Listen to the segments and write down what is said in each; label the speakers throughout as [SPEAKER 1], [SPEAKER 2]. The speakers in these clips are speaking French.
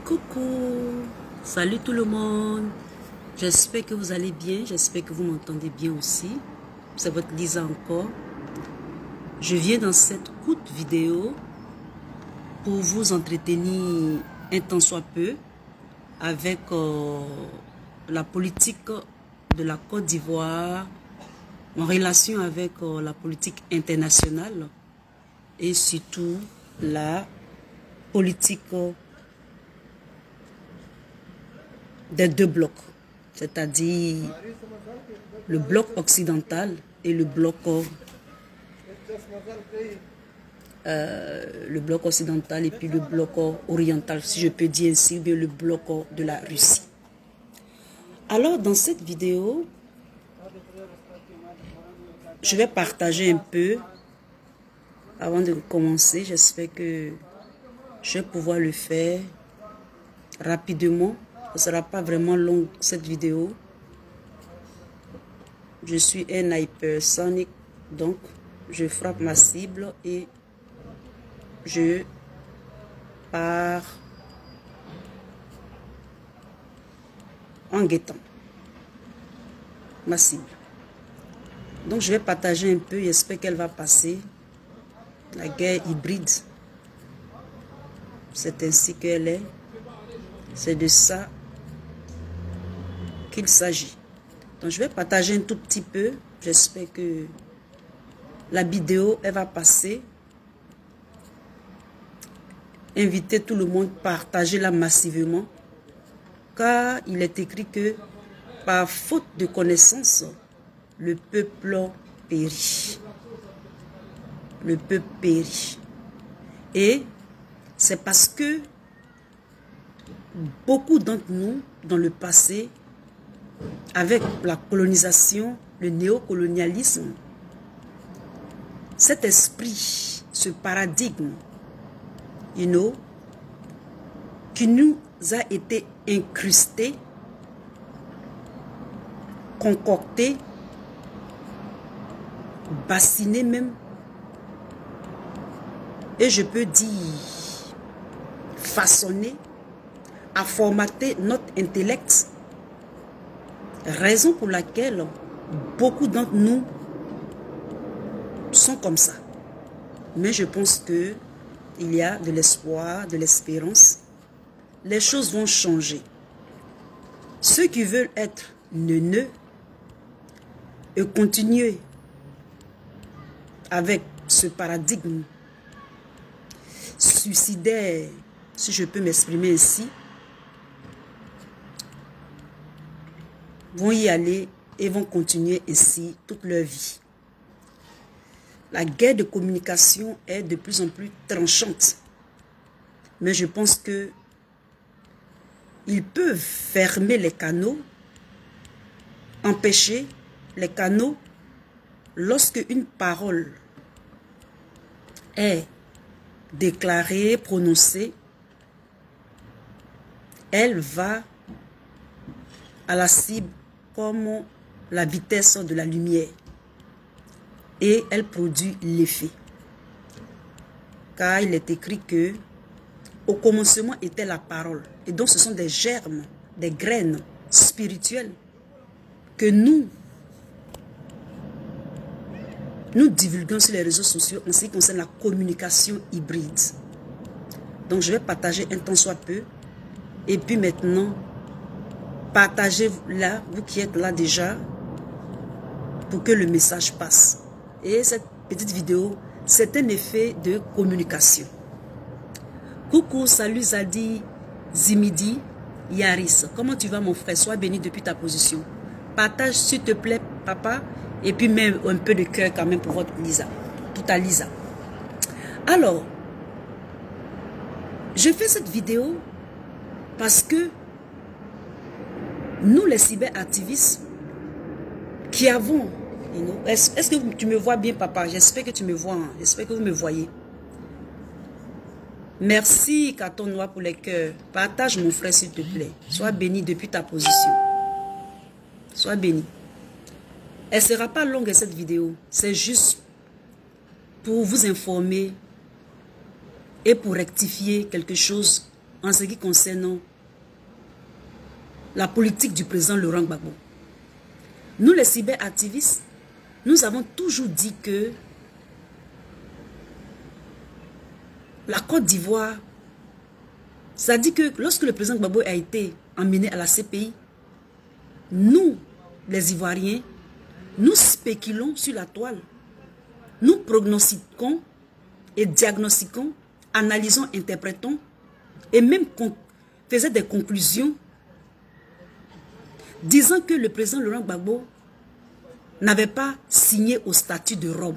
[SPEAKER 1] Coucou, salut tout le monde, j'espère que vous allez bien, j'espère que vous m'entendez bien aussi. C'est votre Lisa encore. Je viens dans cette courte vidéo pour vous entretenir un tant soit peu avec la politique de la Côte d'Ivoire en relation avec la politique internationale et surtout la politique des deux blocs, c'est-à-dire le bloc occidental et le bloc occidental et puis le bloc oriental, si je peux dire ainsi, bien le bloc de la Russie. Alors dans cette vidéo, je vais partager un peu, avant de commencer, j'espère que je vais pouvoir le faire rapidement. Ce ne sera pas vraiment long cette vidéo. Je suis un hypersonic, donc je frappe ma cible et je pars en guettant ma cible. Donc je vais partager un peu, j'espère qu'elle va passer. La guerre hybride, c'est ainsi qu'elle est. C'est de ça qu'il s'agit. Donc je vais partager un tout petit peu. J'espère que la vidéo, elle va passer. Invitez tout le monde, partagez-la massivement. Car il est écrit que par faute de connaissance, le peuple périt. Le peuple périt. Et c'est parce que beaucoup d'entre nous, dans le passé, avec la colonisation, le néocolonialisme, cet esprit, ce paradigme, qui nous a été incrusté, concocté, bassiné même, et je peux dire façonné, à formater notre intellect, raison pour laquelle beaucoup d'entre nous sont comme ça. Mais je pense que il y a de l'espoir, de l'espérance. Les choses vont changer. Ceux qui veulent être neuneux et continuer avec ce paradigme suicidaire, si je peux m'exprimer ainsi, vont y aller et vont continuer ainsi toute leur vie. La guerre de communication est de plus en plus tranchante. Mais je pense que ils peuvent fermer les canaux, empêcher les canaux lorsque une parole est déclarée, prononcée, elle va à la cible comme la vitesse de la lumière et elle produit l'effet. Car il est écrit que au commencement était la parole, et donc ce sont des germes, des graines spirituelles que nous divulguons sur les réseaux sociaux en ce qui concerne la communication hybride. Donc je vais partager un temps soit peu et puis maintenant partagez là, vous qui êtes là déjà, pour que le message passe. Et cette petite vidéo, c'est un effet de communication. Coucou, salut Zadi, Zimidi, Yaris. Comment tu vas mon frère? Sois béni depuis ta position. Partage s'il te plaît, papa, et puis mets un peu de cœur quand même pour votre Lisa, pour ta Lisa. Alors, je fais cette vidéo parce que nous, les cyberactivistes, qui avons, est-ce que tu me vois bien, papa? J'espère que tu me vois, hein? J'espère que vous me voyez. Merci, carton noir pour les cœurs. Partage, mon frère, s'il te plaît. Sois béni depuis ta position. Sois béni. Elle ne sera pas longue, cette vidéo. C'est juste pour vous informer et pour rectifier quelque chose en ce qui concerne la politique du président Laurent Gbagbo. Nous, les cyberactivistes, nous avons toujours dit que la Côte d'Ivoire, ça dit que lorsque le président Gbagbo a été emmené à la CPI, nous, les Ivoiriens, nous spéculons sur la toile. Nous prognostiquons et diagnostiquons, analysons, interprétons et même faisons des conclusions disant que le président Laurent Gbagbo n'avait pas signé au statut de Rome.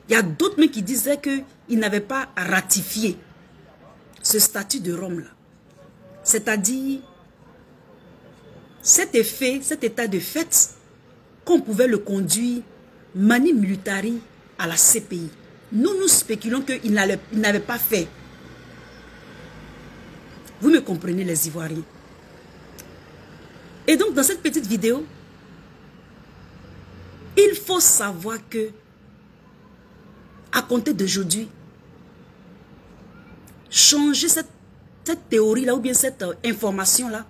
[SPEAKER 1] Il y a d'autres même qui disaient qu'il n'avait pas ratifié ce statut de Rome-là. C'est-à-dire, cet état de fait, qu'on pouvait le conduire mani militari à la CPI. Nous spéculons qu'il n'avait pas fait. Vous me comprenez, les Ivoiriens. Et donc, dans cette petite vidéo, il faut savoir que, à compter d'aujourd'hui, changer cette théorie-là ou bien cette information-là,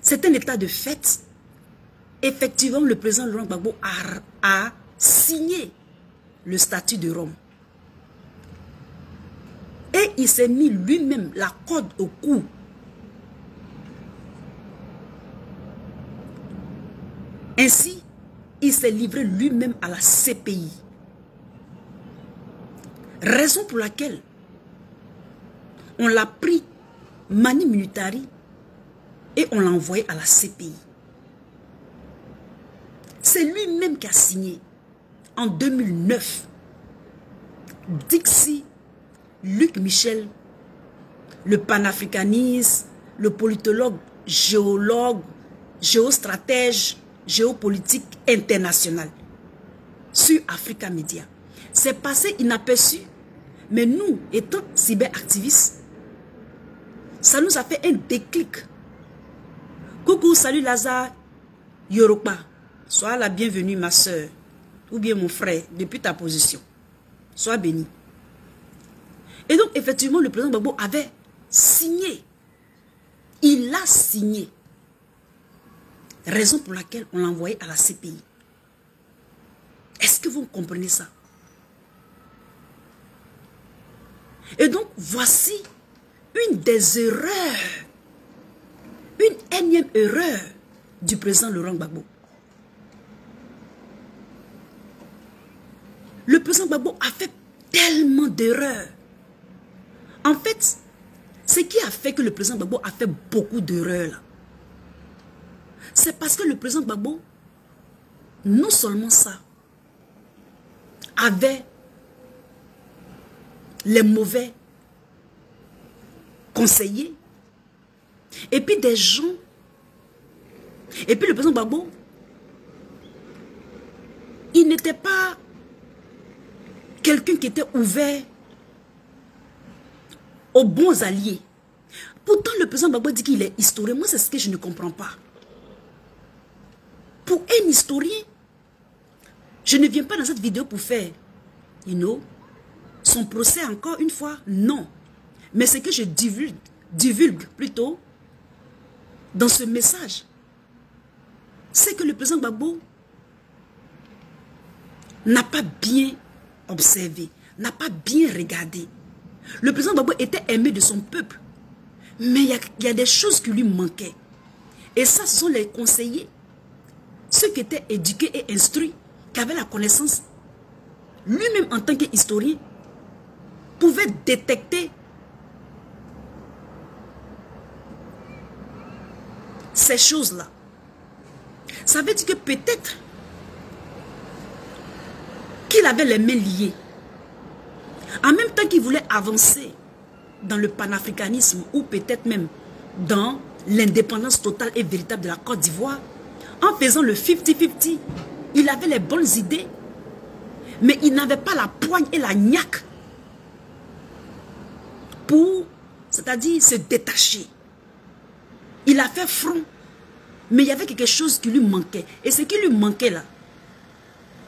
[SPEAKER 1] c'est un état de fait. Effectivement, le président Laurent Gbagbo a signé le statut de Rome. Et il s'est mis lui-même la corde au cou. Ainsi, il s'est livré lui-même à la CPI. Raison pour laquelle on l'a pris mani militari et on l'a envoyé à la CPI. C'est lui-même qui a signé en 2009. Dixie, Luc Michel, le panafricaniste, le politologue, géologue, géostratège, géopolitique international sur Africa Media. C'est passé inaperçu, mais nous, étant cyberactivistes, ça nous a fait un déclic. Coucou, salut Lazare Yoruba. Sois la bienvenue, ma soeur, ou bien mon frère, depuis ta position. Sois béni. Et donc, effectivement, le président Gbagbo avait signé. Il a signé. Raison pour laquelle on l'a envoyé à la CPI. Est-ce que vous comprenez ça? Et donc, voici une des erreurs, une énième erreur du président Laurent Gbagbo. Le président Gbagbo a fait tellement d'erreurs. En fait, ce qui a fait que le président Gbagbo a fait beaucoup d'erreurs, c'est parce que le président Gbagbo, non seulement ça, avait les mauvais conseillers, et puis des gens, et puis le président Gbagbo, il n'était pas quelqu'un qui était ouvert aux bons alliés. Pourtant, le président Gbagbo dit qu'il est historien. Moi, c'est ce que je ne comprends pas. Pour un historien, je ne viens pas dans cette vidéo pour faire, son procès encore une fois, non. Mais ce que je divulgue plutôt dans ce message, c'est que le président Gbagbo n'a pas bien observé, n'a pas bien regardé. Le président Gbagbo était aimé de son peuple, mais il y a des choses qui lui manquaient. Et ça, ce sont les conseillers, ceux qui étaient éduqués et instruits, qui avaient la connaissance, lui-même en tant qu'historien, pouvait détecter ces choses-là. Ça veut dire que peut-être qu'il avait les mains liées. En même temps qu'il voulait avancer dans le panafricanisme ou peut-être même dans l'indépendance totale et véritable de la Côte d'Ivoire, en faisant le 50-50, il avait les bonnes idées, mais il n'avait pas la poigne et la niaque pour, c'est-à-dire se détacher. Il a fait front, mais il y avait quelque chose qui lui manquait. Et ce qui lui manquait là,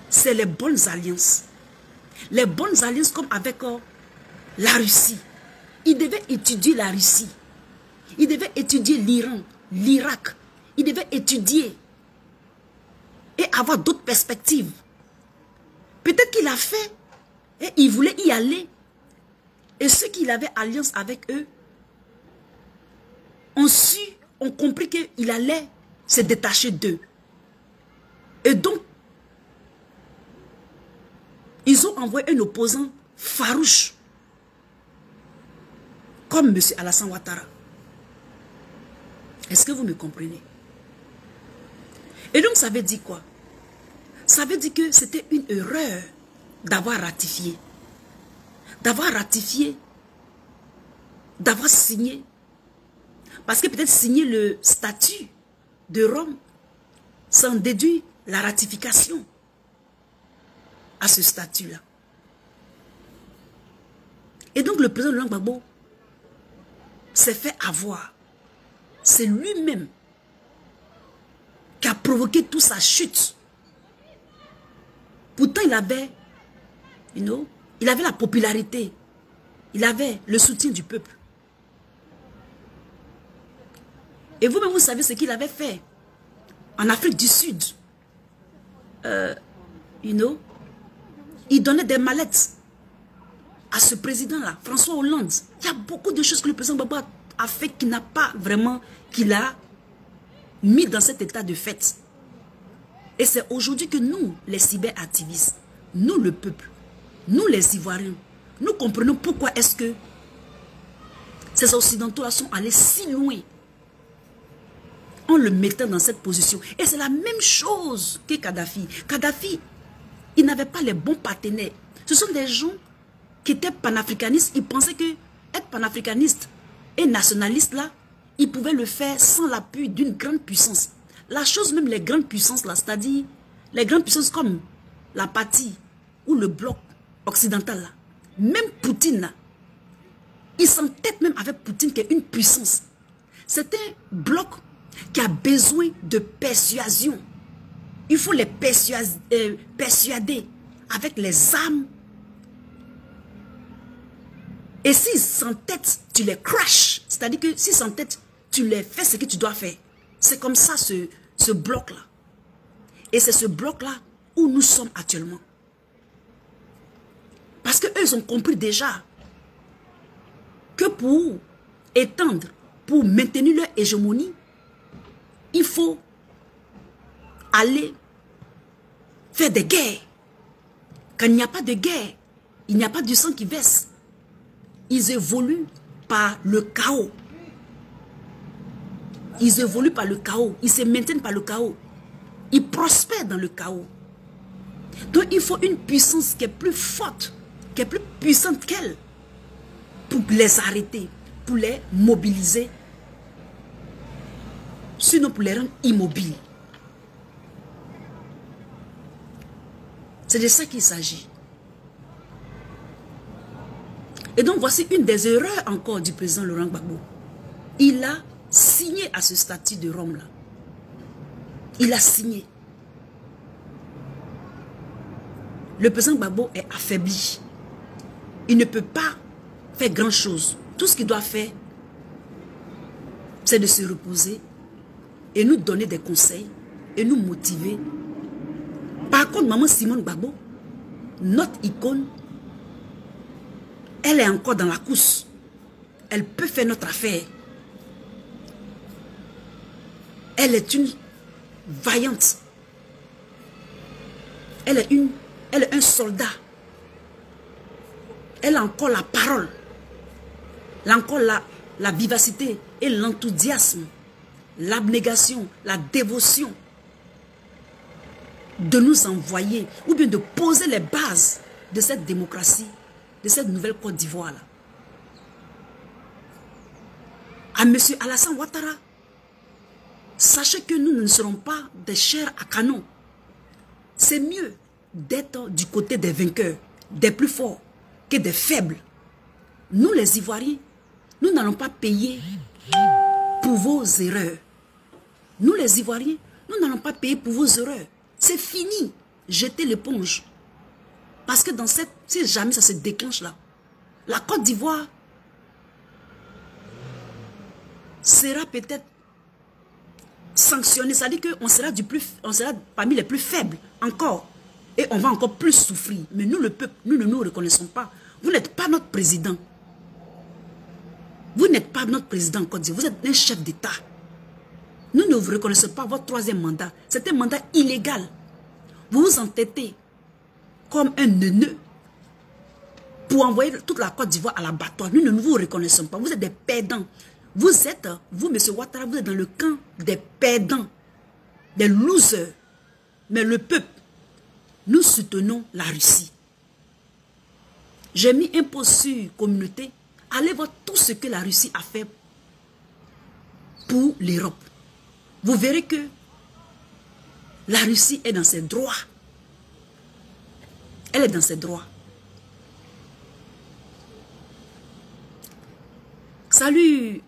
[SPEAKER 1] c'est les bonnes alliances. Les bonnes alliances comme avec la Russie, Il devait étudier la Russie. Il devait étudier l'Iran, l'Irak. Il devait étudier et avoir d'autres perspectives. Peut-être qu'il a fait et il voulait y aller. Et ceux qui avaient alliance avec eux ont compris qu'il allait se détacher d'eux. Et donc, ils ont envoyé un opposant farouche, comme M. Alassane Ouattara. Est-ce que vous me comprenez? Et donc, ça veut dire quoi? Ça veut dire que c'était une erreur d'avoir ratifié. D'avoir ratifié, d'avoir signé. Parce que peut-être signer le statut de Rome, ça en déduit la ratification à ce statut-là. Et donc le président Laurent Gbagbo s'est fait avoir. C'est lui-même qui a provoqué toute sa chute. Pourtant il avait, il avait la popularité. Il avait le soutien du peuple. Et vous-même, vous savez ce qu'il avait fait en Afrique du Sud. Il donnait des mallettes à ce président-là, François Hollande. Il y a beaucoup de choses que le président Gbagbo a fait qu'il n'a pas vraiment, qu'il a mis dans cet état de fait. Et c'est aujourd'hui que nous, les cyberactivistes, nous le peuple, nous les Ivoiriens, nous comprenons pourquoi est-ce que ces Occidentaux-là sont allés si loin en le mettant dans cette position. Et c'est la même chose que Kadhafi. Kadhafi, il n'avait pas les bons partenaires. Ce sont des gens qui étaient panafricanistes. Ils pensaient que être panafricaniste et nationaliste, là, ils pouvaient le faire sans l'appui d'une grande puissance. La chose même, les grandes puissances, là, c'est-à-dire les grandes puissances comme la partie ou le bloc occidental, là, même Poutine, là, il s'entête même avec Poutine qui est une puissance. C'est un bloc qui a besoin de persuasion. Il faut les persuader avec les armes. Et s'ils s'entêtent, tu les crashes. C'est-à-dire que s'ils s'entêtent, tu les fais ce que tu dois faire. C'est comme ça ce bloc-là. Et c'est ce bloc-là où nous sommes actuellement. Parce qu'eux, ils ont compris déjà que pour étendre, pour maintenir leur hégémonie, il faut aller faire des guerres. Quand il n'y a pas de guerre, il n'y a pas du sang qui verse. Ils évoluent par le chaos. Ils évoluent par le chaos. Ils se maintiennent par le chaos. Ils prospèrent dans le chaos. Donc il faut une puissance qui est plus forte, qui est plus puissante qu'elle, pour les arrêter, pour les mobiliser. Sinon pour les rendre immobiles. C'est de ça qu'il s'agit. Et donc voici une des erreurs encore du président Laurent Gbagbo. Il a signé à ce statut de Rome là. Il a signé. Le président Gbagbo est affaibli. Il ne peut pas faire grand chose. Tout ce qu'il doit faire, c'est de se reposer et nous donner des conseils et nous motiver. Par contre, maman Simone Gbagbo, notre icône, elle est encore dans la course. Elle peut faire notre affaire. Elle est une vaillante. Elle est un soldat. Elle a encore la parole. Elle a encore la vivacité et l'enthousiasme, l'abnégation, la dévotion de nous envoyer ou bien de poser les bases de cette démocratie, de cette nouvelle Côte d'Ivoire là. À M. Alassane Ouattara, sachez que nous ne serons pas des chairs à canon. C'est mieux d'être du côté des vainqueurs, des plus forts, que des faibles. Nous les Ivoiriens, nous n'allons pas payer pour vos erreurs. Nous les Ivoiriens, nous n'allons pas payer pour vos erreurs. C'est fini. Jetez l'éponge. Parce que dans cette, si jamais ça se déclenche là, la Côte d'Ivoire sera peut-être sanctionné. Ça dit qu'on sera, on sera parmi les plus faibles encore. Et on va encore plus souffrir. Mais nous, le peuple, nous ne nous reconnaissons pas. Vous n'êtes pas notre président. Vous n'êtes pas notre président en Côte d'Ivoire. Vous êtes un chef d'État. Nous ne vous reconnaissons pas votre troisième mandat. C'est un mandat illégal. Vous vous entêtez comme un neuneu pour envoyer toute la Côte d'Ivoire à l'abattoir. Nous ne vous reconnaissons pas. Vous êtes des perdants. Vous, M. Ouattara, vous êtes dans le camp des perdants, des losers. Mais le peuple, nous soutenons la Russie. J'ai mis un post sur communauté. Allez voir tout ce que la Russie a fait pour l'Europe. Vous verrez que la Russie est dans ses droits. Elle est dans ses droits. Salut,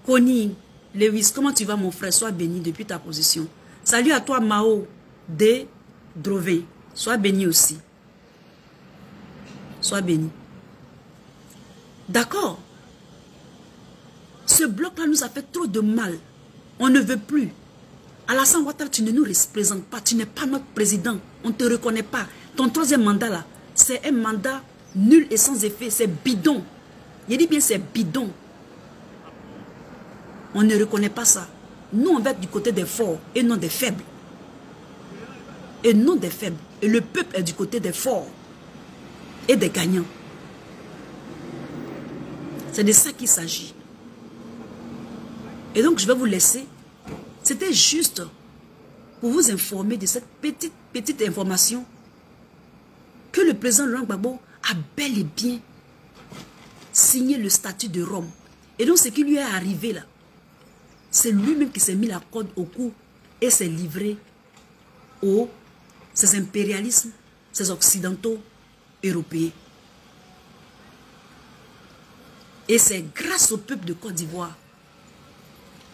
[SPEAKER 1] Connie Lewis. Comment tu vas, mon frère? Sois béni depuis ta position. Salut à toi, Mao de Drovin. Sois béni aussi. Sois béni. D'accord. Ce bloc-là nous a fait trop de mal. On ne veut plus. Alassane Ouattara, tu ne nous représentes pas. Tu n'es pas notre président. On ne te reconnaît pas. Ton troisième mandat, là, c'est un mandat nul et sans effet. C'est bidon. Je dis bien c'est bidon. On ne reconnaît pas ça. Nous, on va être du côté des forts et non des faibles. Et non des faibles. Et le peuple est du côté des forts et des gagnants. C'est de ça qu'il s'agit. Et donc, je vais vous laisser. C'était juste pour vous informer de cette petite information que le président Laurent Gbagbo a bel et bien signé le statut de Rome. Et donc, ce qui lui est arrivé là, c'est lui-même qui s'est mis la corde au cou et s'est livré aux ces impérialismes, ces occidentaux européens. Et c'est grâce au peuple de Côte d'Ivoire,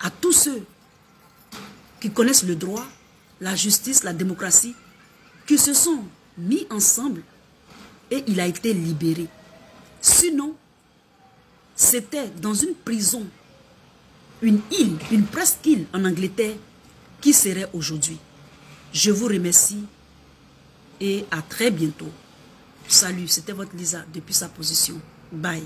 [SPEAKER 1] à tous ceux qui connaissent le droit, la justice, la démocratie, qui se sont mis ensemble et il a été libéré. Sinon, c'était dans une prison, une île, une presqu'île en Angleterre, qui serait aujourd'hui. Je vous remercie et à très bientôt. Salut, c'était votre Lisa depuis sa position. Bye.